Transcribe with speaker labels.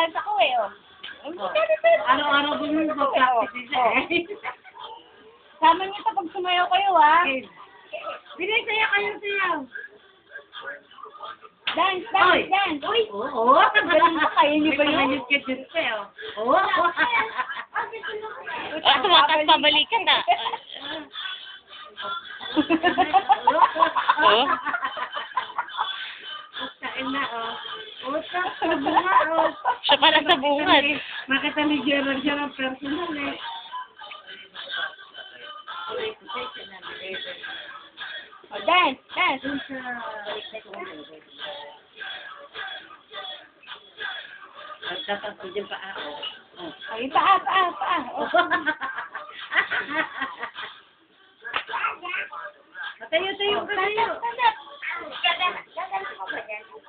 Speaker 1: nagda-dance ako eh, oh.
Speaker 2: Araw-araw din yung mag-practice siya eh.
Speaker 1: Sama niyo sa pag sumayaw kayo, ha?
Speaker 2: Binisaya kayo sayaw.
Speaker 1: Dance, dance, dance.
Speaker 2: Uy! Oo!
Speaker 1: Galing pa kayo, niyo ba yun?
Speaker 2: Yung sayaw. Oo!
Speaker 3: Tumakas pa balikan na. Oh?
Speaker 2: Kain na, oh. Utak, sa bunga, oh.
Speaker 3: Siya pala sa bungad.
Speaker 2: Makita ni Gerald siya ng personal, eh.
Speaker 1: Oh, dance, dance.
Speaker 2: Dapat ko dyan pa, oh.
Speaker 1: Ay, paa. Oh.
Speaker 2: Tayo ka tayo.
Speaker 1: Ganda ko ba dyan?